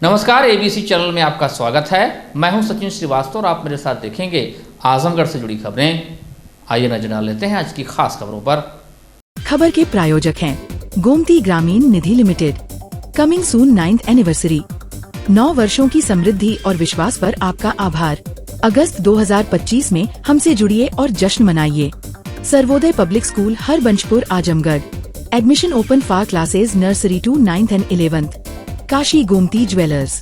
नमस्कार, ABC channel में आपका स्वागत है। मैं हूं सचिन श्रीवास्तव और आप मेरे साथ देखेंगे आजमगढ़ से जुड़ी खबरें। आइए नजर डाल लेते हैं आज की खास खबरों पर। खबर के प्रायोजक हैं Gomti Gramin Nidhi limited. Coming soon 9th anniversary. 9 वर्षों की समृद्धि और विश्वास पर आपका आभार। अगस्त 2025 में हमसे जुड़िए और जश्न मनाइए। Sarvodaya public school Harbanshpur Azamgarh. Admission open for classes nursery to 9th and 11th। Kashi Gomti jewellers,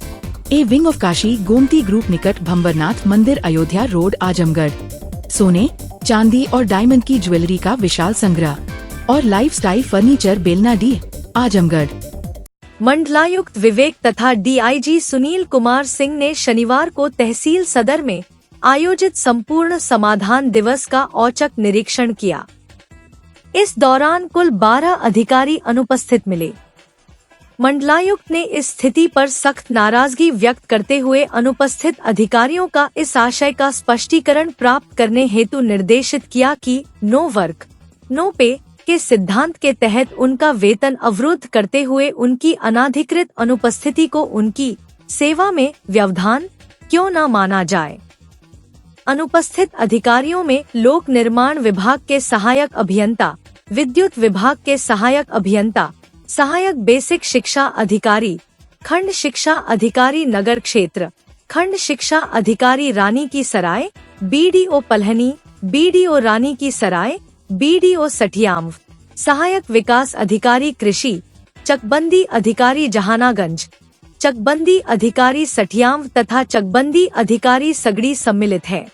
a wing of Kashi Gomti group निकट भंबरनाथ मंदिर अयोध्या रोड आजमगढ़। सोने, चांदी और डायमंड की ज्वेलरी का विशाल संग्रह और लाइफस्टाइल फर्नीचर बेलना डी आजमगढ़। मंडलायुक्त विवेक तथा डीआईजी सुनील कुमार सिंह ने शनिवार को तहसील सदर में आयोजित संपूर्ण समाधान दिवस का औचक निरीक्षण किया। इस दौरान कुल 12 अधिकारी अनुपस्थित मिले। मंडलायुक्त ने इस स्थिति पर सख्त नाराजगी व्यक्त करते हुए अनुपस्थित अधिकारियों का इस आशय का स्पष्टीकरण प्राप्त करने हेतु निर्देशित किया कि नो वर्क नो पे के सिद्धांत के तहत उनका वेतन अवरुद्ध करते हुए उनकी अनाधिकृत अनुपस्थिति को उनकी सेवा में व्यवधान क्यों न माना जाए। अनुपस्थित अधिकारियों में लोक निर्माण विभाग के सहायक अभियंता, विद्युत विभाग के सहायक अभियंता, सहायक बेसिक शिक्षा अधिकारी, खंड शिक्षा अधिकारी नगर क्षेत्र, खंड शिक्षा अधिकारी रानी की सराय, बीडीओ पलहनी, बीडीओ रानी की सराय, बीडीओ सठियाम, सहायक विकास अधिकारी कृषि, चकबंदी अधिकारी जहानागंज, चकबंदी अधिकारी सठियाम तथा चकबंदी अधिकारी सगड़ी सम्मिलित है।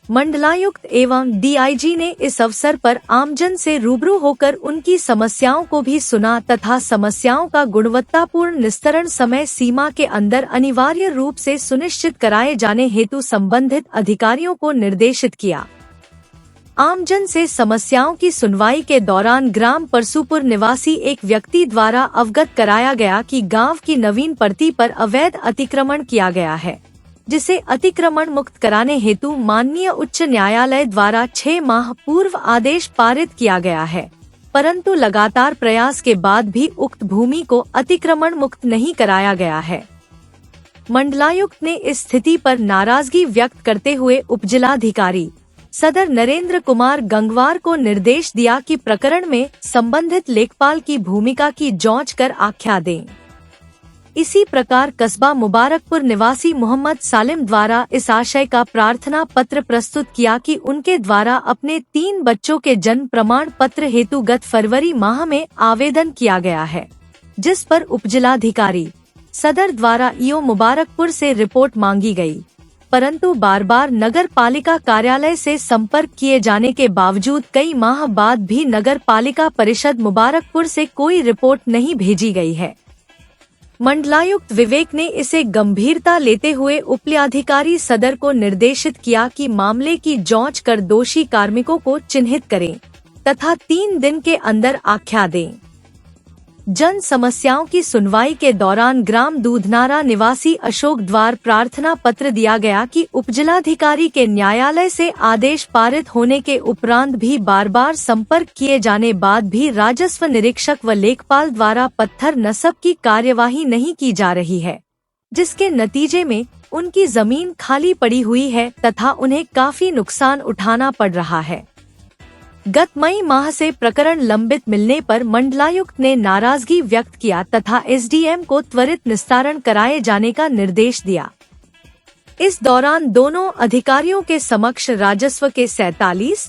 मंडलायुक्त एवं डीआईजी ने इस अवसर पर आमजन से रूबरू होकर उनकी समस्याओं को भी सुना तथा समस्याओं का गुणवत्तापूर्ण निस्तारण समय सीमा के अंदर अनिवार्य रूप से सुनिश्चित कराए जाने हेतु संबंधित अधिकारियों को निर्देशित किया। आमजन से समस्याओं की सुनवाई के दौरान ग्राम परसुपुर निवासी एक व्यक्ति द्वारा अवगत कराया गया कि गांव की नवीन पड़ती पर अवैध अतिक्रमण किया गया है, जिसे अतिक्रमण मुक्त कराने हेतु माननीय उच्च न्यायालय द्वारा 6 माह पूर्व आदेश पारित किया गया है, परंतु लगातार प्रयास के बाद भी उक्त भूमि को अतिक्रमण मुक्त नहीं कराया गया है। मंडलायुक्त ने इस स्थिति पर नाराजगी व्यक्त करते हुए उपजिलाधिकारी सदर नरेंद्र कुमार गंगवार को निर्देश दिया कि प्रकरण में संबंधित लेखपाल की भूमिका की जांच कर आख्या दें। इसी प्रकार कस्बा मुबारकपुर निवासी मोहम्मद सालिम द्वारा इस आशय का प्रार्थना पत्र प्रस्तुत किया कि उनके द्वारा अपने 3 बच्चों के जन्म प्रमाण पत्र हेतु गत फरवरी माह में आवेदन किया गया है, जिस पर उपजिलाधिकारी सदर द्वारा ईओ मुबारकपुर से रिपोर्ट मांगी गई, परंतु बार बार नगर पालिका कार्यालय से संपर्क किए जाने के बावजूद कई माह बाद भी नगर पालिका परिषद मुबारकपुर से कोई रिपोर्ट नहीं भेजी गई है। मंडलायुक्त विवेक ने इसे गंभीरता लेते हुए उपलियाधिकारी सदर को निर्देशित किया कि मामले की जांच कर दोषी कार्मिकों को चिन्हित करें तथा 3 दिन के अंदर आख्या दें। जन समस्याओं की सुनवाई के दौरान ग्राम दूधनारा निवासी अशोक द्वार प्रार्थना पत्र दिया गया कि उपजिलाधिकारी के न्यायालय से आदेश पारित होने के उपरांत भी बार बार संपर्क किए जाने बाद भी राजस्व निरीक्षक व लेखपाल द्वारा पत्थर नस्ब की कार्यवाही नहीं की जा रही है, जिसके नतीजे में उनकी जमीन खाली पड़ी हुई है तथा उन्हें काफी नुकसान उठाना पड़ रहा है। गत मई माह से प्रकरण लंबित मिलने पर मंडलायुक्त ने नाराजगी व्यक्त किया तथा एसडीएम को त्वरित निस्तारण कराए जाने का निर्देश दिया। इस दौरान दोनों अधिकारियों के समक्ष राजस्व के 47,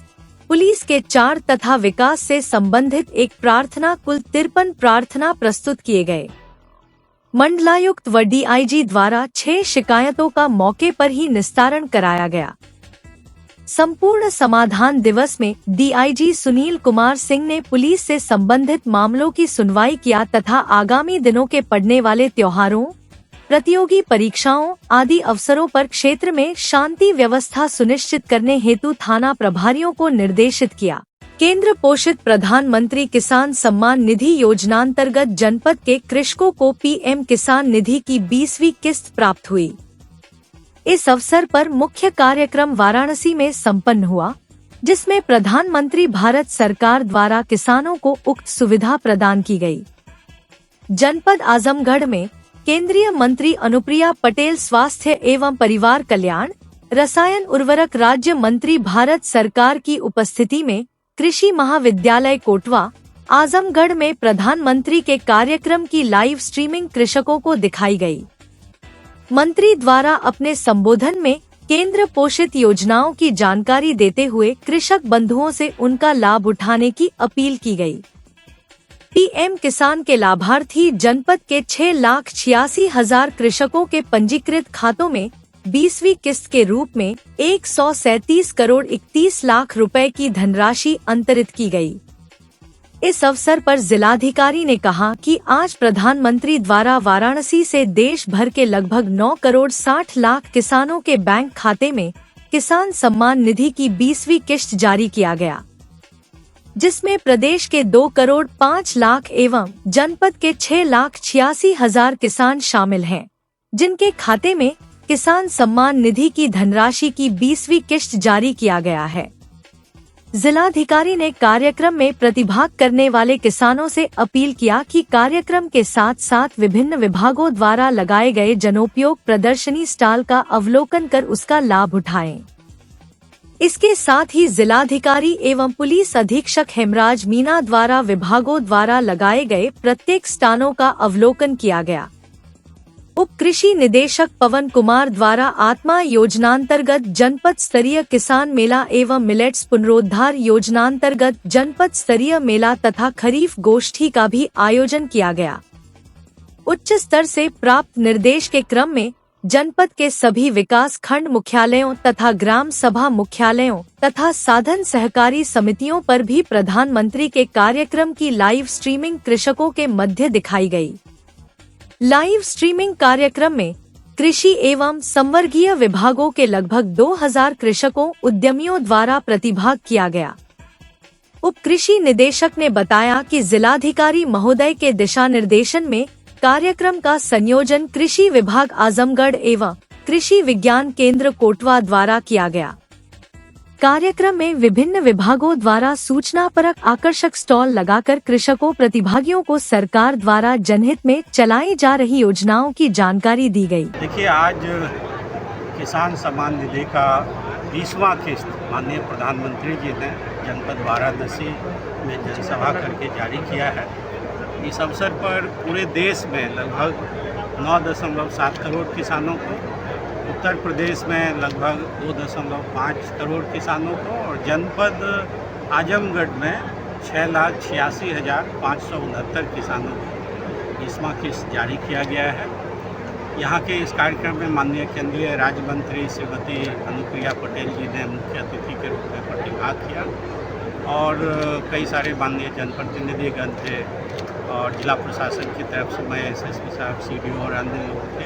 पुलिस के 4 तथा विकास से संबंधित एक प्रार्थना कुल 53 प्रार्थना प्रस्तुत किए गए। मंडलायुक्त व डीआईजी द्वारा 6 शिकायतों का मौके पर ही निस्तारण कराया गया। संपूर्ण समाधान दिवस में डीआईजी सुनील कुमार सिंह ने पुलिस से संबंधित मामलों की सुनवाई किया तथा आगामी दिनों के पड़ने वाले त्योहारों, प्रतियोगी परीक्षाओं आदि अवसरों पर क्षेत्र में शांति व्यवस्था सुनिश्चित करने हेतु थाना प्रभारियों को निर्देशित किया। केंद्र पोषित प्रधानमंत्री किसान सम्मान निधि योजनांतर्गत जनपद के कृषकों को पीएम किसान निधि की 20वीं किस्त प्राप्त हुई। इस अवसर पर मुख्य कार्यक्रम वाराणसी में संपन्न हुआ, जिसमें प्रधानमंत्री भारत सरकार द्वारा किसानों को उक्त सुविधा प्रदान की गई। जनपद आजमगढ़ में केंद्रीय मंत्री अनुप्रिया पटेल स्वास्थ्य एवं परिवार कल्याण, रसायन उर्वरक राज्य मंत्री भारत सरकार की उपस्थिति में कृषि महाविद्यालय कोटवा, आजमगढ़ में प्रधानमंत्री के कार्यक्रम की लाइव स्ट्रीमिंग कृषकों को दिखाई गई। मंत्री द्वारा अपने संबोधन में केंद्र पोषित योजनाओं की जानकारी देते हुए कृषक बंधुओं से उनका लाभ उठाने की अपील की गई। पीएम किसान के लाभार्थी जनपद के 6,86,000 कृषकों के पंजीकृत खातों में 20वीं किस्त के रूप में 137 करोड़ 31 लाख रुपए की धनराशि अंतरित की गई। इस अवसर पर जिलाधिकारी ने कहा कि आज प्रधानमंत्री द्वारा वाराणसी से देश भर के लगभग 9 करोड़ 60 लाख किसानों के बैंक खाते में किसान सम्मान निधि की 20वीं किस्त जारी किया गया, जिसमें प्रदेश के 2 करोड़ 5 लाख एवं जनपद के 6,86,000 किसान शामिल हैं, जिनके खाते में किसान सम्मान निधि की धनराशि की 20वीं किस्त जारी किया गया है। जिलाधिकारी ने कार्यक्रम में प्रतिभाग करने वाले किसानों से अपील किया कि कार्यक्रम के साथ साथ विभिन्न विभागों द्वारा लगाए गए जनोपयोग प्रदर्शनी स्टॉल का अवलोकन कर उसका लाभ उठाएं। इसके साथ ही जिलाधिकारी एवं पुलिस अधीक्षक हेमराज मीना द्वारा विभागों द्वारा लगाए गए प्रत्येक स्टॉलों का अवलोकन किया गया। उप कृषि निदेशक पवन कुमार द्वारा आत्मा योजनांतर्गत जनपद स्तरीय किसान मेला एवं मिलेट्स पुनरोद्धार योजनांतर्गत जनपद स्तरीय मेला तथा खरीफ गोष्ठी का भी आयोजन किया गया। उच्च स्तर से प्राप्त निर्देश के क्रम में जनपद के सभी विकास खंड मुख्यालयों तथा ग्राम सभा मुख्यालयों तथा साधन सहकारी समितियों पर भी प्रधानमंत्री के कार्यक्रम की लाइव स्ट्रीमिंग कृषकों के मध्य दिखाई गई। लाइव स्ट्रीमिंग कार्यक्रम में कृषि एवं संवर्गीय विभागों के लगभग 2000 कृषकों उद्यमियों द्वारा प्रतिभाग किया गया। उप कृषि निदेशक ने बताया कि जिलाधिकारी महोदय के दिशा निर्देशन में कार्यक्रम का संयोजन कृषि विभाग आजमगढ़ एवं कृषि विज्ञान केंद्र कोटवा द्वारा किया गया। कार्यक्रम में विभिन्न विभागों द्वारा सूचनापरक आकर्षक स्टॉल लगाकर कृषकों प्रतिभागियों को सरकार द्वारा जनहित में चलाई जा रही योजनाओं की जानकारी दी गई। देखिए, आज किसान सम्मान निधि का 20वां किस्त माननीय प्रधानमंत्री जी ने जनपद वाराणसी में जनसभा करके जारी किया है। इस अवसर पर पूरे देश में लगभग 9.7 करोड़ किसानों को, उत्तर प्रदेश में लगभग 2.5 करोड़ किसानों को और जनपद आजमगढ़ में 6,86,569 किसानों को 20वां किस्त जारी किया गया है। यहाँ के इस कार्यक्रम में माननीय केंद्रीय राज्य मंत्री श्रीमती अनुप्रिया पटेल जी ने मुख्य अतिथि के रूप में प्रतिभाग किया और कई सारे माननीय जनप्रतिनिधिगण थे और जिला प्रशासन की तरफ से मैं एसएसपी साहब, सीडीओ और अन्य लोग थे।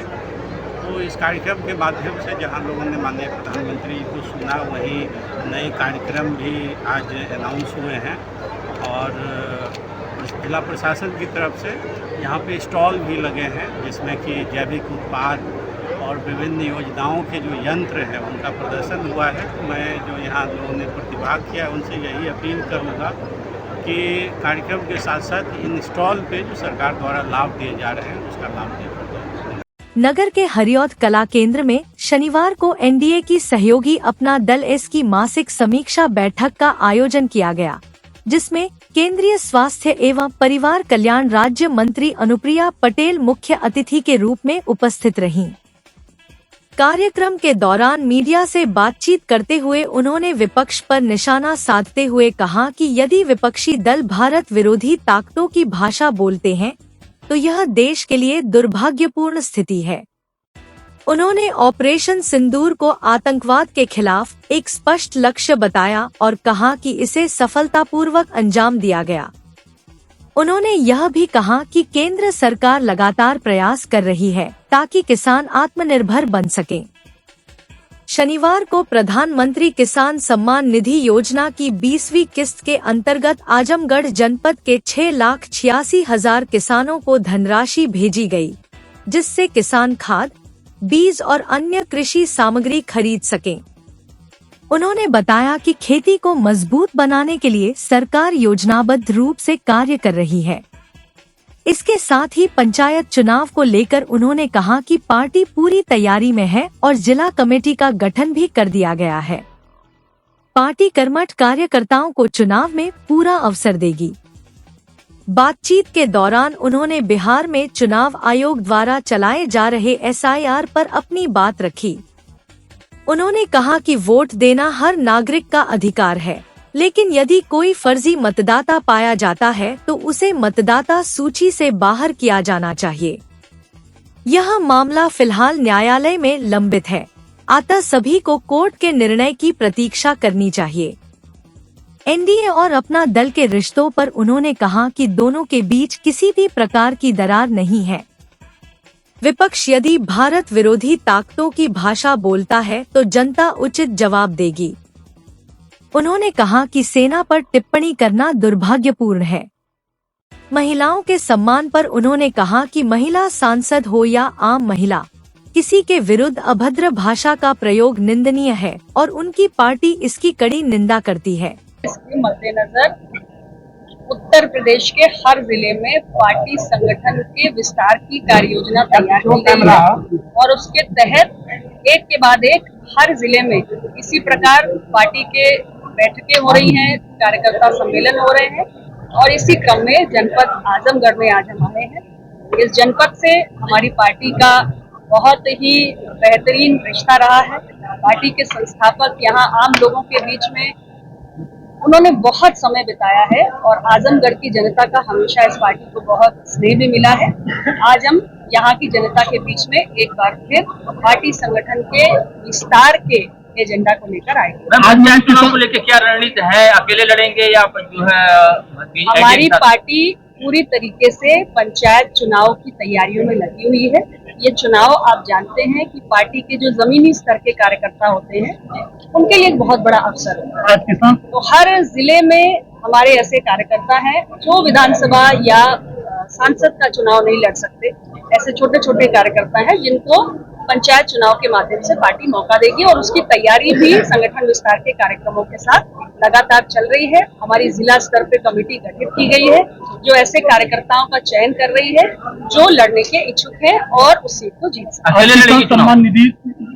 तो इस कार्यक्रम के माध्यम से जहां लोगों ने माननीय प्रधानमंत्री को सुना, वहीं नए कार्यक्रम भी आज अनाउंस हुए हैं और जिला प्रशासन की तरफ से यहाँ पे स्टॉल भी लगे हैं जिसमें कि जैविक उत्पाद और विभिन्न योजनाओं के जो यंत्र हैं उनका प्रदर्शन हुआ है। तो मैं जो यहाँ लोगों ने प्रतिभाग किया उनसे यही अपील करूँगा कि कार्यक्रम के साथ साथ इन स्टॉल पे जो सरकार द्वारा लाभ दिए जा रहे हैं उसका लाभ दें। नगर के हरिऔध कला केंद्र में शनिवार को एनडीए की सहयोगी अपना दल एस की मासिक समीक्षा बैठक का आयोजन किया गया, जिसमें केंद्रीय स्वास्थ्य एवं परिवार कल्याण राज्य मंत्री अनुप्रिया पटेल मुख्य अतिथि के रूप में उपस्थित रहीं। कार्यक्रम के दौरान मीडिया से बातचीत करते हुए उन्होंने विपक्ष पर निशाना साधते हुए कहा कि यदि विपक्षी दल भारत विरोधी ताकतों की भाषा बोलते हैं तो यह देश के लिए दुर्भाग्यपूर्ण स्थिति है। उन्होंने ऑपरेशन सिंदूर को आतंकवाद के खिलाफ एक स्पष्ट लक्ष्य बताया और कहा कि इसे सफलतापूर्वक अंजाम दिया गया। उन्होंने यह भी कहा कि केंद्र सरकार लगातार प्रयास कर रही है ताकि किसान आत्मनिर्भर बन सकें। शनिवार को प्रधानमंत्री किसान सम्मान निधि योजना की 20वीं किस्त के अंतर्गत आजमगढ़ जनपद के 6,86,000 किसानों को धनराशि भेजी गई, जिससे किसान खाद, बीज और अन्य कृषि सामग्री खरीद सकें। उन्होंने बताया कि खेती को मजबूत बनाने के लिए सरकार योजनाबद्ध रूप से कार्य कर रही है। इसके साथ ही पंचायत चुनाव को लेकर उन्होंने कहा कि पार्टी पूरी तैयारी में है और जिला कमेटी का गठन भी कर दिया गया है। पार्टी कर्मठ कार्यकर्ताओं को चुनाव में पूरा अवसर देगी। बातचीत के दौरान उन्होंने बिहार में चुनाव आयोग द्वारा चलाए जा रहे SIR पर अपनी बात रखी। उन्होंने कहा कि वोट देना हर नागरिक का अधिकार है, लेकिन यदि कोई फर्जी मतदाता पाया जाता है तो उसे मतदाता सूची से बाहर किया जाना चाहिए। यह मामला फिलहाल न्यायालय में लंबित है, अतः सभी को कोर्ट के निर्णय की प्रतीक्षा करनी चाहिए। NDA और अपना दल के रिश्तों पर उन्होंने कहा कि दोनों के बीच किसी भी प्रकार की दरार नहीं है। विपक्ष यदि भारत विरोधी ताकतों की भाषा बोलता है तो जनता उचित जवाब देगी। उन्होंने कहा कि सेना पर टिप्पणी करना दुर्भाग्यपूर्ण है। महिलाओं के सम्मान पर उन्होंने कहा कि महिला सांसद हो या आम महिला, किसी के विरुद्ध अभद्र भाषा का प्रयोग निंदनीय है और उनकी पार्टी इसकी कड़ी निंदा करती है। इसके मद्देनजर उत्तर प्रदेश के हर जिले में पार्टी संगठन के विस्तार की कार्य योजना तैयार की गई है और उसके तहत एक के बाद एक हर जिले में इसी प्रकार पार्टी के बैठकें हो रही हैं, कार्यकर्ता सम्मेलन हो रहे हैं और इसी क्रम में जनपद आजमगढ़ में आज हम आए हैं। इस जनपद से हमारी पार्टी का बहुत ही बेहतरीन रिश्ता रहा है। पार्टी के संस्थापक यहाँ आम लोगों के बीच में उन्होंने बहुत समय बिताया है और आजमगढ़ की जनता का हमेशा इस पार्टी को बहुत स्नेह भी मिला है। आज हम यहाँ की जनता के बीच में एक बार फिर पार्टी संगठन के विस्तार के एजेंडा को लेकर आए। आज चुनाव को लेकर क्या रणनीति है, अकेले लड़ेंगे या जो है? हमारी पार्टी पूरी तरीके से पंचायत चुनाव की तैयारियों में लगी हुई है। ये चुनाव आप जानते हैं कि पार्टी के जो जमीनी स्तर के कार्यकर्ता होते हैं उनके लिए एक बहुत बड़ा अवसर है। तो हर जिले में हमारे ऐसे कार्यकर्ता हैं जो विधानसभा या सांसद का चुनाव नहीं लड़ सकते। ऐसे छोटे छोटे कार्यकर्ता हैं जिनको पंचायत चुनाव के माध्यम से पार्टी मौका देगी और उसकी तैयारी भी संगठन विस्तार के कार्यक्रमों के साथ लगातार चल रही है। हमारी जिला स्तर पे कमेटी गठित की गई है जो ऐसे कार्यकर्ताओं का चयन कर रही है जो लड़ने के इच्छुक है और उस सीट को जीत सकते। सम्मान निधि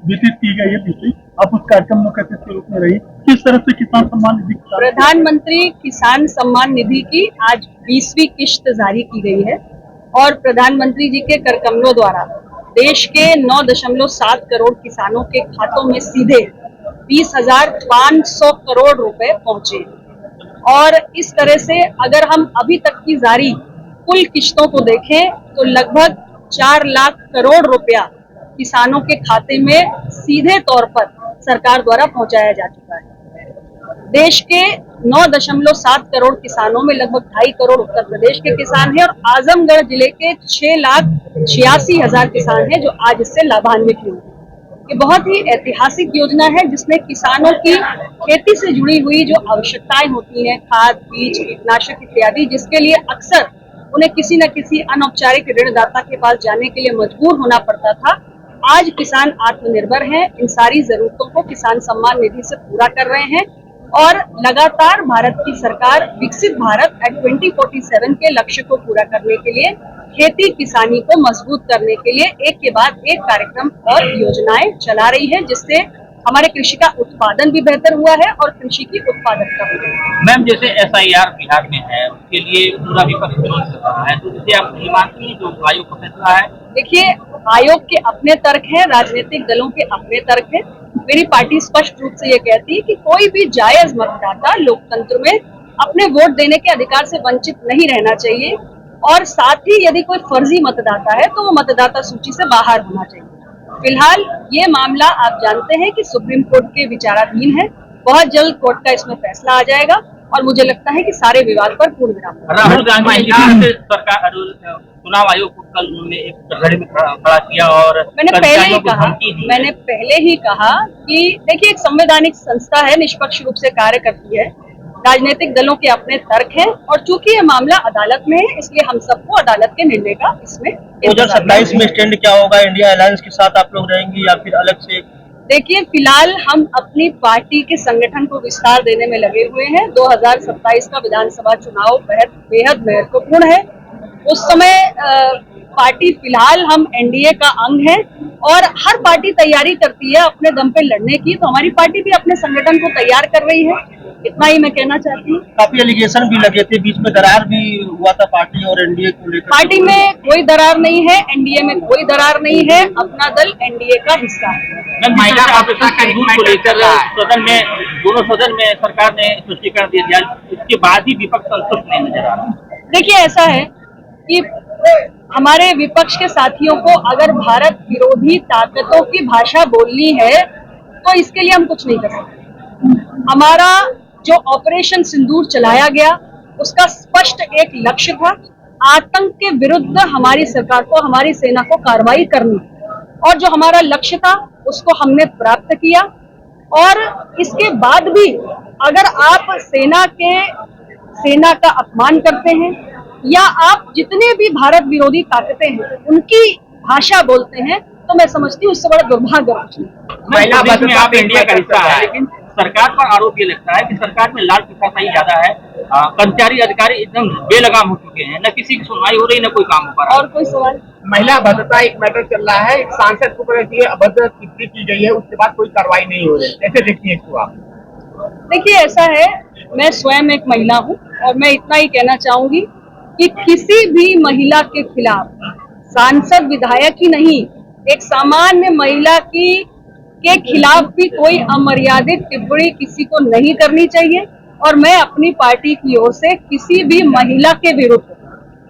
वितरित की गई है पिछली, आप उस कार्यक्रम में मुख्य अतिथि के रूप में रही, किस तरह से किसान सम्मान निधि? प्रधानमंत्री किसान सम्मान निधि की आज 20वीं किश्त जारी की गई है और प्रधानमंत्री जी के कर कमलों द्वारा देश के 9.7 करोड़ किसानों के खातों में सीधे 20,500 करोड़ रुपए पहुंचे और इस तरह से अगर हम अभी तक की जारी कुल किश्तों को देखें तो लगभग 4 लाख करोड़ रुपया किसानों के खाते में सीधे तौर पर सरकार द्वारा पहुंचाया जा चुका है। देश के 9.7 करोड़ किसानों में लगभग 2.5 करोड़ उत्तर प्रदेश के किसान हैं और आजमगढ़ जिले के 6,86,000 किसान हैं जो आज इससे लाभान्वित हुए। ये बहुत ही ऐतिहासिक योजना है जिसमें किसानों की खेती से जुड़ी हुई जो आवश्यकताएं होती हैं, खाद, बीज, कीटनाशक इत्यादि, जिसके लिए अक्सर उन्हें किसी न किसी अनौपचारिक ऋणदाता के पास जाने के लिए मजबूर होना पड़ता था। आज किसान आत्मनिर्भर हैं, इन सारी जरूरतों को किसान सम्मान निधि से पूरा कर रहे हैं और लगातार भारत की सरकार विकसित भारत एट 2047 के लक्ष्य को पूरा करने के लिए खेती किसानी को मजबूत करने के लिए एक के बाद एक कार्यक्रम और योजनाएं चला रही है जिससे हमारे कृषि का उत्पादन भी बेहतर हुआ है और कृषि की उत्पादकता भी बढ़ी है। मैम, जैसे SIR बिहार में है उसके लिए पूरा विपक्ष विरोध कर रहा है, तो इससे आप नहीं मानती जो आयोग का फैसला है? देखिए, आयोग के अपने तर्क हैं, राजनीतिक दलों के अपने तर्क हैं। मेरी पार्टी स्पष्ट रूप से ये कहती है कि कोई भी जायज मतदाता लोकतंत्र में अपने वोट देने के अधिकार से वंचित नहीं रहना चाहिए और साथ ही यदि कोई फर्जी मतदाता है तो वो मतदाता सूची से बाहर होना चाहिए। फिलहाल ये मामला आप जानते हैं कि सुप्रीम कोर्ट के विचाराधीन है। बहुत जल्द कोर्ट का इसमें फैसला आ जाएगा और मुझे लगता है कि सारे विवाद पर पूर्ण विराम। राहुल गांधी सरकार चुनाव आयोग को कल उन्होंने एक कटघरे में खड़ा किया और मैंने पहले ही कहा कि देखिए, एक संवैधानिक संस्था है, निष्पक्ष रूप से कार्य करती है। राजनीतिक दलों के अपने तर्क हैं और चूंकि ये मामला अदालत में है इसलिए हम सबको अदालत के निर्णय का इसमें 2027 में स्टैंड क्या होगा? इंडिया अलायंस के साथ आप लोग रहेंगी या फिर अलग से? देखिए, फिलहाल हम अपनी पार्टी के संगठन को विस्तार देने में लगे हुए हैं। 2027 का विधानसभा चुनाव बेहद महत्वपूर्ण है। उस समय पार्टी फिलहाल हम एनडीए का अंग है और हर पार्टी तैयारी करती है अपने दम पे लड़ने की, तो हमारी पार्टी भी अपने संगठन को तैयार कर रही है। इतना ही मैं कहना चाहती हूँ। काफी एलिगेशन भी लगे थे, बीच में दरार भी हुआ था पार्टी और एनडीए को लेकर। पार्टी में कोई दरार नहीं है, एनडीए में कोई दरार नहीं है, अपना दल एनडीए का हिस्सा है। महिला को लेकर सदन में, दोनों सदन में सरकार ने स्पष्टीकरण दे दिया, इसके बाद ही विपक्ष संतुष्ट नहीं नजर आ रहा। देखिए, ऐसा है कि हमारे विपक्ष के साथियों को अगर भारत विरोधी ताकतों की भाषा बोलनी है तो इसके लिए हम कुछ नहीं कर सकते। हमारा जो ऑपरेशन सिंदूर चलाया गया उसका स्पष्ट एक लक्ष्य था, आतंक के विरुद्ध हमारी सरकार को, हमारी सेना को कार्रवाई करनी, और जो हमारा लक्ष्य था उसको हमने प्राप्त किया। और इसके बाद भी अगर आप सेना का अपमान करते हैं या आप जितने भी भारत विरोधी ताकतें हैं उनकी भाषा बोलते हैं तो मैं समझती हूँ उससे बड़ा दुर्भाग्य कुछ नहीं। महिला बस में आप इंडिया का हिस्सा है, लेकिन सरकार पर आरोप ये लगता है कि सरकार में लाल प्रशाही ज्यादा है, कर्मचारी अधिकारी एकदम बेलगाम हो चुके हैं, न किसी की सुनवाई हो रही न कोई काम हो पा रहा। और कोई सवाल? महिला भद्रता एक मैटर चल रहा है, एक सांसद को अभद्र टिप्पणी की गई है, उसके बाद कोई कार्रवाई नहीं हो रही, कैसे देखती है इसको आप? देखिए, ऐसा है, मैं स्वयं एक महिला हूँ और मैं इतना ही कहना चाहूंगी कि किसी भी महिला के खिलाफ, सांसद विधायक ही नहीं, एक सामान्य महिला के खिलाफ भी कोई अमर्यादित टिप्पणी किसी को नहीं करनी चाहिए। और मैं अपनी पार्टी की ओर से किसी भी महिला के विरुद्ध,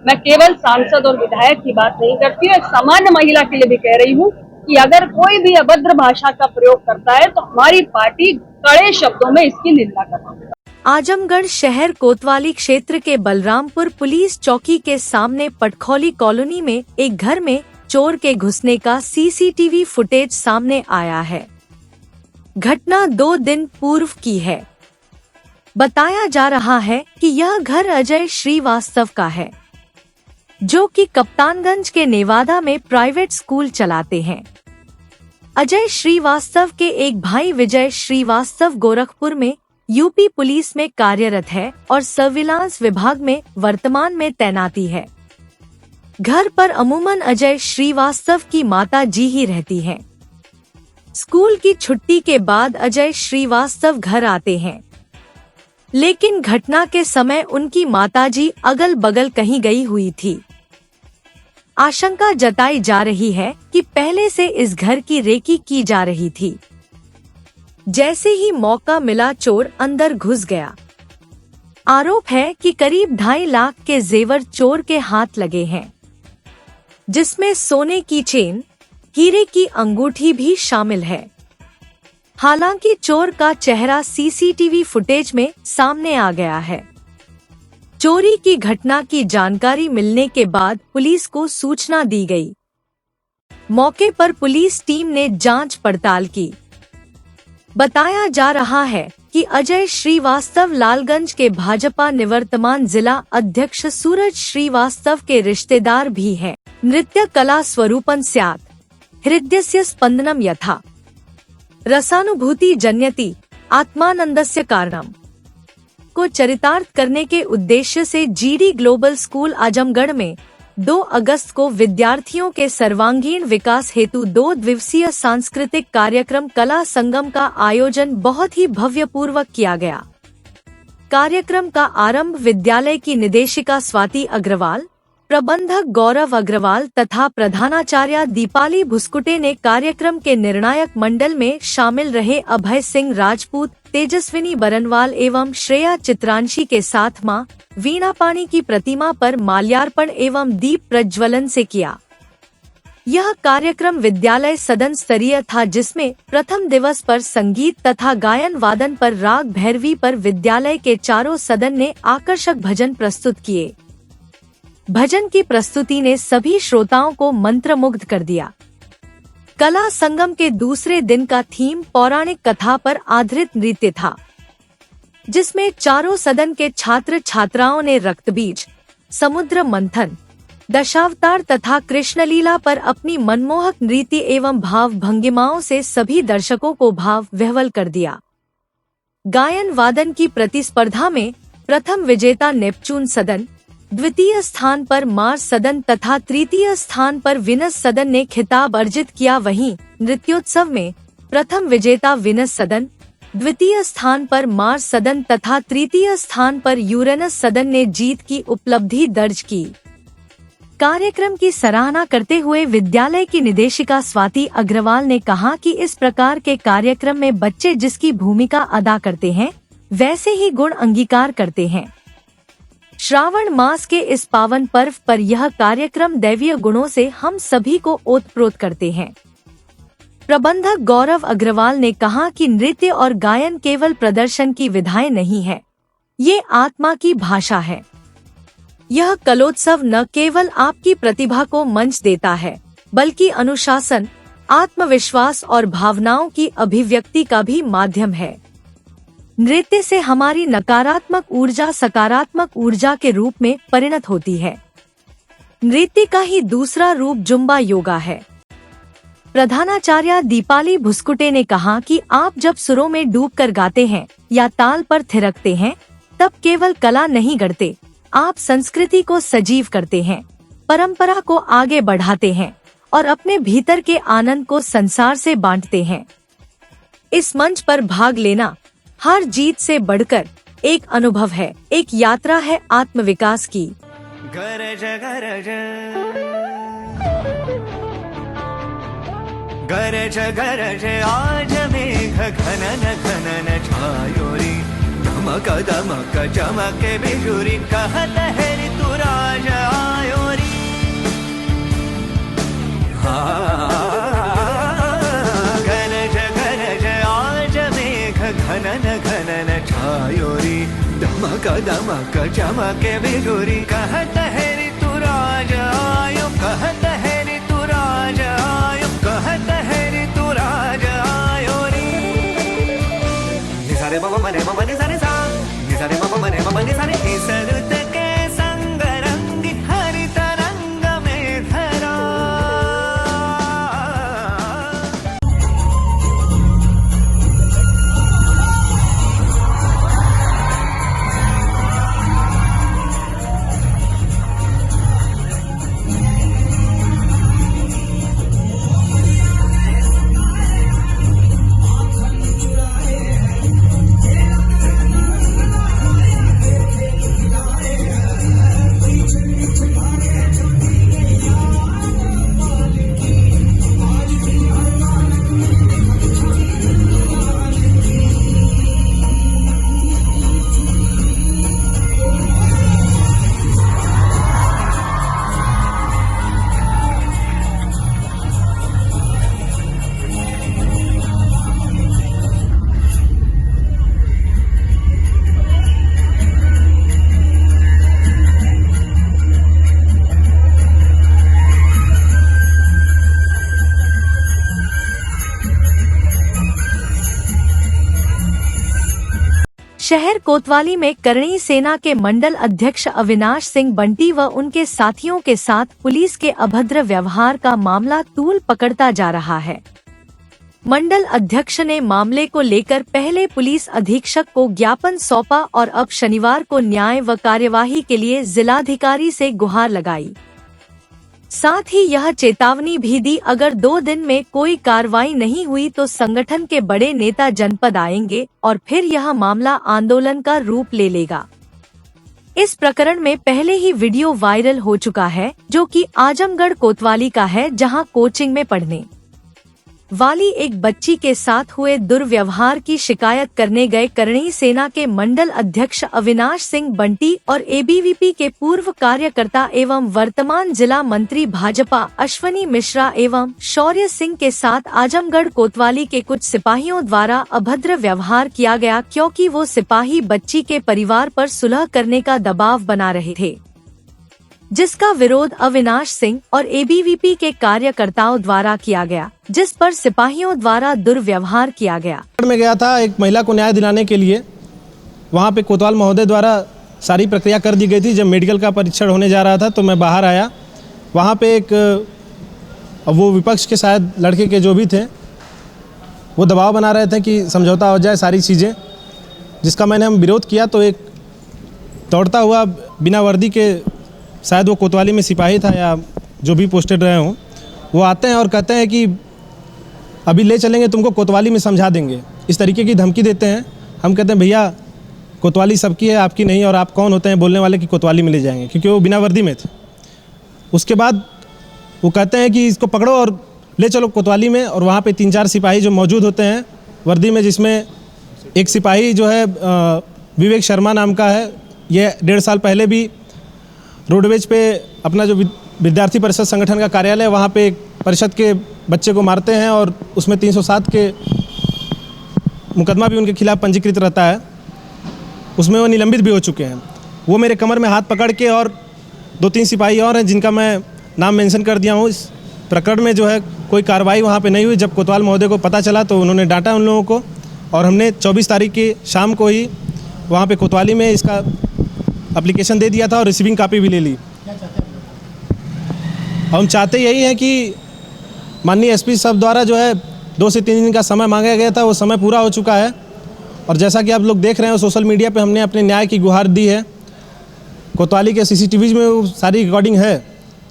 मैं केवल सांसद और विधायक की बात नहीं करती हूँ, एक सामान्य महिला के लिए भी कह रही हूँ कि अगर कोई भी अभद्र भाषा का प्रयोग करता है तो हमारी पार्टी कड़े शब्दों में इसकी निंदा करती है। आजमगढ़ शहर कोतवाली क्षेत्र के बलरामपुर पुलिस चौकी के सामने पटखौली कॉलोनी में एक घर में चोर के घुसने का सीसीटीवी फुटेज सामने आया है। घटना 2 दिन पूर्व की है। बताया जा रहा है कि यह घर अजय श्रीवास्तव का है, जो कि कप्तानगंज के नेवादा में प्राइवेट स्कूल चलाते हैं। अजय श्रीवास्तव के एक भाई विजय श्रीवास्तव गोरखपुर में यूपी पुलिस में कार्यरत है और सर्विलांस विभाग में वर्तमान में तैनाती है। घर पर अमूमन अजय श्रीवास्तव की माता जी ही रहती हैं। स्कूल की छुट्टी के बाद अजय श्रीवास्तव घर आते हैं, लेकिन घटना के समय उनकी माताजी अगल बगल कहीं गई हुई थी। आशंका जताई जा रही है कि पहले से इस घर की रेकी की जा रही थी। जैसे ही मौका मिला चोर अंदर घुस गया। आरोप है कि करीब 2.5 लाख के जेवर चोर के हाथ लगे हैं, जिसमें सोने की चेन, हीरे की अंगूठी भी शामिल है। हालांकि चोर का चेहरा सीसीटीवी फुटेज में सामने आ गया है। चोरी की घटना की जानकारी मिलने के बाद पुलिस को सूचना दी गई। मौके पर पुलिस टीम ने जांच पड़ताल की। बताया जा रहा है कि अजय श्रीवास्तव लालगंज के भाजपा निवर्तमान जिला अध्यक्ष सूरज श्रीवास्तव के रिश्तेदार भी हैं। नृत्य कला स्वरूपं स्यात्, हृदयस्य स्पंदनम यथा, रसानुभूति जन्यति आत्मानंदस्य कारणम को चरितार्थ करने के उद्देश्य से जीडी ग्लोबल स्कूल आजमगढ़ में 2 अगस्त को विद्यार्थियों के सर्वांगीण विकास हेतु 2 दिवसीय सांस्कृतिक कार्यक्रम कला संगम का आयोजन बहुत ही भव्यपूर्वक किया गया। कार्यक्रम का आरंभ विद्यालय की निदेशिका स्वाति अग्रवाल, प्रबंधक गौरव अग्रवाल तथा प्रधानाचार्य दीपाली भुस्कुटे ने कार्यक्रम के निर्णायक मंडल में शामिल रहे अभय सिंह राजपूत, तेजस्विनी बरनवाल एवं श्रेया चित्रांशी के साथ मां वीणा पानी की प्रतिमा पर माल्यार्पण एवं दीप प्रज्वलन से किया। यह कार्यक्रम विद्यालय सदन स्तरीय था, जिसमें प्रथम दिवस पर संगीत तथा गायन वादन पर राग भैरवी पर विद्यालय के चारों सदन ने आकर्षक भजन प्रस्तुत किए। भजन की प्रस्तुति ने सभी श्रोताओं को मंत्रमुग्ध कर दिया। कला संगम के दूसरे दिन का थीम पौराणिक कथा पर आधारित नृत्य था, जिसमें चारों सदन के छात्र छात्राओं ने रक्तबीज, समुद्र मंथन, दशावतार तथा कृष्णलीला पर अपनी मनमोहक नृत्य एवं भाव भंगिमाओं से सभी दर्शकों को भाव विह्वल कर दिया। गायन वादन की प्रतिस्पर्धा में प्रथम विजेता नेपचून सदन, द्वितीय स्थान पर मार्स सदन तथा तृतीय स्थान पर विनस सदन ने खिताब अर्जित किया। वहीं नृत्योत्सव में प्रथम विजेता विनस सदन, द्वितीय स्थान पर मार्स सदन तथा तृतीय स्थान पर यूरेनस सदन ने जीत की उपलब्धि दर्ज की। कार्यक्रम की सराहना करते हुए विद्यालय की निदेशिका स्वाति अग्रवाल ने कहा कि इस प्रकार के कार्यक्रम में बच्चे जिसकी भूमिका अदा करते हैं वैसे ही गुण अंगीकार करते हैं। श्रावण मास के इस पावन पर्व पर यह कार्यक्रम दैवीय गुणों से हम सभी को ओतप्रोत करते हैं। प्रबंधक गौरव अग्रवाल ने कहा कि नृत्य और गायन केवल प्रदर्शन की विधाएं नहीं है, ये आत्मा की भाषा है। यह कलोत्सव न केवल आपकी प्रतिभा को मंच देता है, बल्कि अनुशासन, आत्मविश्वास और भावनाओं की अभिव्यक्ति का भी माध्यम है। नृत्य से हमारी नकारात्मक ऊर्जा सकारात्मक ऊर्जा के रूप में परिणत होती है। नृत्य का ही दूसरा रूप जुम्बा योगा है। प्रधानाचार्य दीपाली भुस्कुटे ने कहा कि आप जब सुरों में डूबकर गाते हैं या ताल पर थिरकते हैं, तब केवल कला नहीं गढ़ते, आप संस्कृति को सजीव करते हैं, परंपरा को आगे बढ़ाते हैं और अपने भीतर के आनंद को संसार से बांटते हैं। इस मंच पर भाग लेना हर जीत से बढ़कर एक अनुभव है, एक यात्रा है आत्मविकास की। गरज गरज गरज गरज आज मेघ घनन घनन छायोरी, धमक दमक चमके बिजुरी, कहत है ऋतुराज आयोरी। गरज गरज आज मेघ घनन घनन छायोरी, दमक दमक चमके बिजुरी, कहत है ऋतुराज आयो, कहत है ऋतुराज आयो, कहत है ऋतुराज आयोरी। निसारे मम मने मम निसारे सा, निसारे मम मने मम निसारे, इस रुत के संग रंग हरित रंग में धरा। शहर कोतवाली में करणी सेना के मंडल अध्यक्ष अविनाश सिंह बंटी व उनके साथियों के साथ पुलिस के अभद्र व्यवहार का मामला तूल पकड़ता जा रहा है। मंडल अध्यक्ष ने मामले को लेकर पहले पुलिस अधीक्षक को ज्ञापन सौंपा और अब शनिवार को न्याय व कार्यवाही के लिए जिलाधिकारी से गुहार लगाई। साथ ही यह चेतावनी भी दी, अगर 2 दिन में कोई कार्रवाई नहीं हुई तो संगठन के बड़े नेता जनपद आएंगे और फिर यह मामला आंदोलन का रूप ले लेगा। इस प्रकरण में पहले ही वीडियो वायरल हो चुका है, जो कि आजमगढ़ कोतवाली का है, जहां कोचिंग में पढ़ने वाली एक बच्ची के साथ हुए दुर्व्यवहार की शिकायत करने गए करणी सेना के मंडल अध्यक्ष अविनाश सिंह बंटी और एबीवीपी के पूर्व कार्यकर्ता एवं वर्तमान जिला मंत्री भाजपा अश्वनी मिश्रा एवं शौर्य सिंह के साथ आजमगढ़ कोतवाली के कुछ सिपाहियों द्वारा अभद्र व्यवहार किया गया, क्योंकि वो सिपाही बच्ची के परिवार पर सुलह करने का दबाव बना रहे थे, जिसका विरोध अविनाश सिंह और एबीवीपी के कार्यकर्ताओं द्वारा किया गया, जिस पर सिपाहियों द्वारा दुर्व्यवहार किया गया। मैं गया था एक महिला को न्याय दिलाने के लिए, वहाँ पे कोतवाल महोदय द्वारा सारी प्रक्रिया कर दी गई थी। जब मेडिकल का परीक्षण होने जा रहा था तो मैं बाहर आया, वहाँ पे एक वो विपक्ष के शायद लड़के के जो भी थे वो दबाव बना रहे थे कि समझौता हो जाए सारी चीज़ें, जिसका मैंने हम विरोध किया। तो एक दौड़ता हुआ बिना वर्दी के शायद वो कोतवाली में सिपाही था या जो भी पोस्टेड रहे हों, वो आते हैं और कहते हैं कि अभी ले चलेंगे तुमको, कोतवाली में समझा देंगे, इस तरीके की धमकी देते हैं। हम कहते हैं भैया कोतवाली सबकी है, आपकी नहीं, और आप कौन होते हैं बोलने वाले कि कोतवाली में ले जाएंगे, क्योंकि वो बिना वर्दी में थे। उसके बाद वो कहते हैं कि इसको पकड़ो और ले चलो कोतवाली में, और वहाँ पे 3-4 सिपाही जो मौजूद होते हैं वर्दी में, जिसमें एक सिपाही जो है विवेक शर्मा नाम का है, ये 1.5 साल पहले भी रोडवेज पे अपना जो विद्यार्थी परिषद संगठन का कार्यालय, वहाँ पे एक परिषद के बच्चे को मारते हैं और उसमें 307 के मुकदमा भी उनके खिलाफ पंजीकृत रहता है, उसमें वो निलंबित भी हो चुके हैं। वो मेरे कमर में हाथ पकड़ के, और 2-3 सिपाही और हैं जिनका मैं नाम मेंशन कर दिया हूँ, इस प्रकरण में जो है कोई कार्रवाई वहाँ पे नहीं हुई। जब कोतवाल महोदय को पता चला तो उन्होंने डांटा उन लोगों को, और हमने 24 तारीख की शाम को ही वहाँ पे कोतवाली में इसका एप्लीकेशन दे दिया था और रिसीविंग कॉपी भी ले ली। हम चाहते यही हैं कि माननीय एसपी साहब द्वारा जो है 2 से 3 दिन का समय मांगा गया था, वो समय पूरा हो चुका है, और जैसा कि आप लोग देख रहे हैं सोशल मीडिया पे हमने अपने न्याय की गुहार दी है। कोतवाली के CCTV में वो सारी रिकॉर्डिंग है,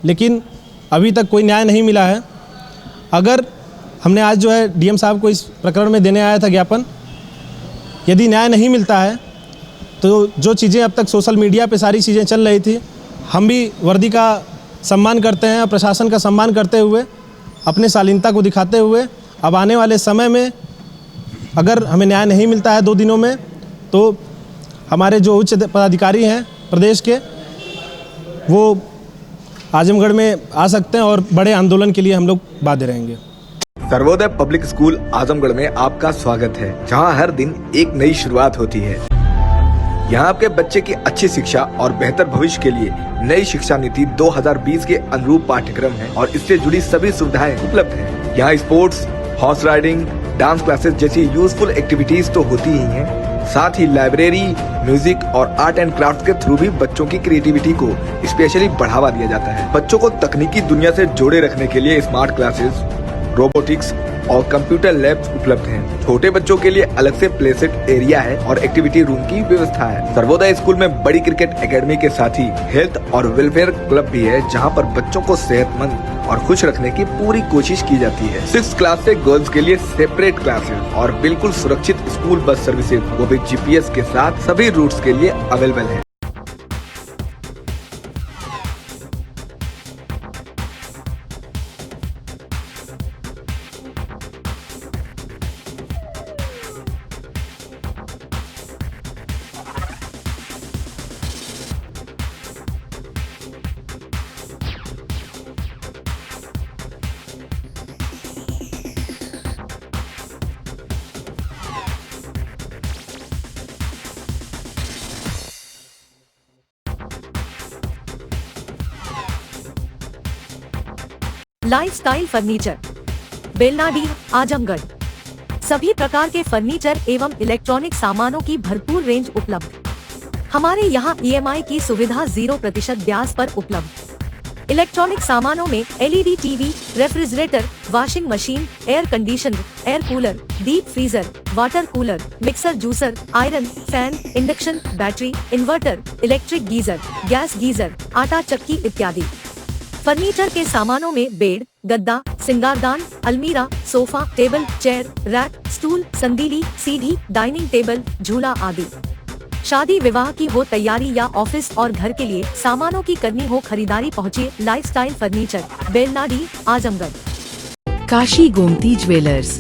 लेकिन अभी तक कोई न्याय नहीं मिला है। अगर हमने आज जो है DM साहब को इस प्रकरण में देने आया था ज्ञापन, यदि न्याय नहीं मिलता है तो जो चीज़ें अब तक सोशल मीडिया पे सारी चीज़ें चल रही थी, हम भी वर्दी का सम्मान करते हैं और प्रशासन का सम्मान करते हुए, अपने शालीनता को दिखाते हुए, अब आने वाले समय में अगर हमें न्याय नहीं मिलता है 2 दिनों में, तो हमारे जो उच्च पदाधिकारी हैं प्रदेश के, वो आजमगढ़ में आ सकते हैं और बड़े आंदोलन के लिए हम लोग बाध्य रहेंगे। सर्वोदय पब्लिक स्कूल आजमगढ़ में आपका स्वागत है, जहां हर दिन एक नई शुरुआत होती है। यहां आपके बच्चे की अच्छी शिक्षा और बेहतर भविष्य के लिए नई शिक्षा नीति 2020 के अनुरूप पाठ्यक्रम है और इससे जुड़ी सभी सुविधाएं उपलब्ध हैं। यहाँ sports, horse riding, dance classes जैसी यूजफुल एक्टिविटीज तो होती ही हैं, साथ ही लाइब्रेरी, म्यूजिक और आर्ट एंड क्राफ्ट के थ्रू भी बच्चों की क्रिएटिविटी को स्पेशली बढ़ावा दिया जाता है। बच्चों को तकनीकी दुनिया से जोड़े रखने के लिए स्मार्ट क्लासेस, रोबोटिक्स और कंप्यूटर लैब्स उपलब्ध हैं। छोटे बच्चों के लिए अलग से प्ले सेट एरिया है और एक्टिविटी रूम की व्यवस्था है। सर्वोदय स्कूल में बड़ी क्रिकेट एकेडमी के साथ ही हेल्थ और वेलफेयर क्लब भी है, जहां पर बच्चों को सेहतमंद और खुश रखने की पूरी कोशिश की जाती है। 6th क्लास से गर्ल्स के लिए सेपरेट क्लासेस और बिल्कुल सुरक्षित स्कूल बस सर्विसेज, वो भी GPS के साथ सभी रूट्स के लिए अवेलेबल है। Lifestyle furniture, Belnadi, Azamgarh. सभी प्रकार के फर्नीचर एवं इलेक्ट्रॉनिक सामानों की भरपूर रेंज उपलब्ध। हमारे यहाँ EMI की सुविधा 0% ब्याज पर उपलब्ध। इलेक्ट्रॉनिक सामानों में LED TV, refrigerator, washing machine, air conditioner, air cooler, deep freezer, water cooler, mixer juicer, iron, fan, induction, battery, inverter, electric geyser, gas geyser, आटा चक्की इत्यादि। फर्नीचर के सामानों में बेड, गद्दा, सिंगारदान, अलमीरा, sofa, table, chair, rack, stool, संदीली, सीढ़ी, डाइनिंग टेबल, झूला आदि। शादी विवाह की हो तैयारी या ऑफिस और घर के लिए सामानों की करनी हो खरीदारी, पहुँचिए lifestyle furniture, Belnadi, Azamgarh. Kashi Gomti jewellers,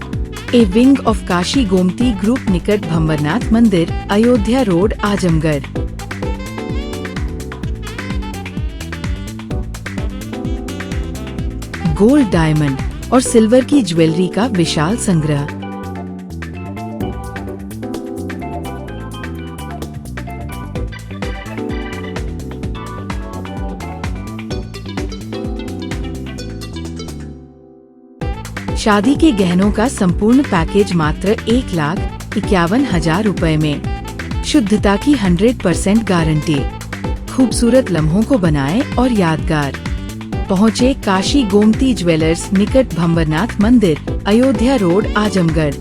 a wing of Kashi Gomti group, निकट भंवरनाथ मंदिर, Ayodhya road, Azamgarh. Gold, diamond और सिल्वर की ज्वेलरी का विशाल संग्रह। शादी के गहनों का संपूर्ण पैकेज मात्र 1,51,000 रुपए में। शुद्धता की 100% गारंटी। खूबसूरत लम्हों को बनाएं और यादगार। पहुँचे काशी गोमती ज्वेलर्स, निकट भंवरनाथ मंदिर, अयोध्या रोड, आजमगढ़।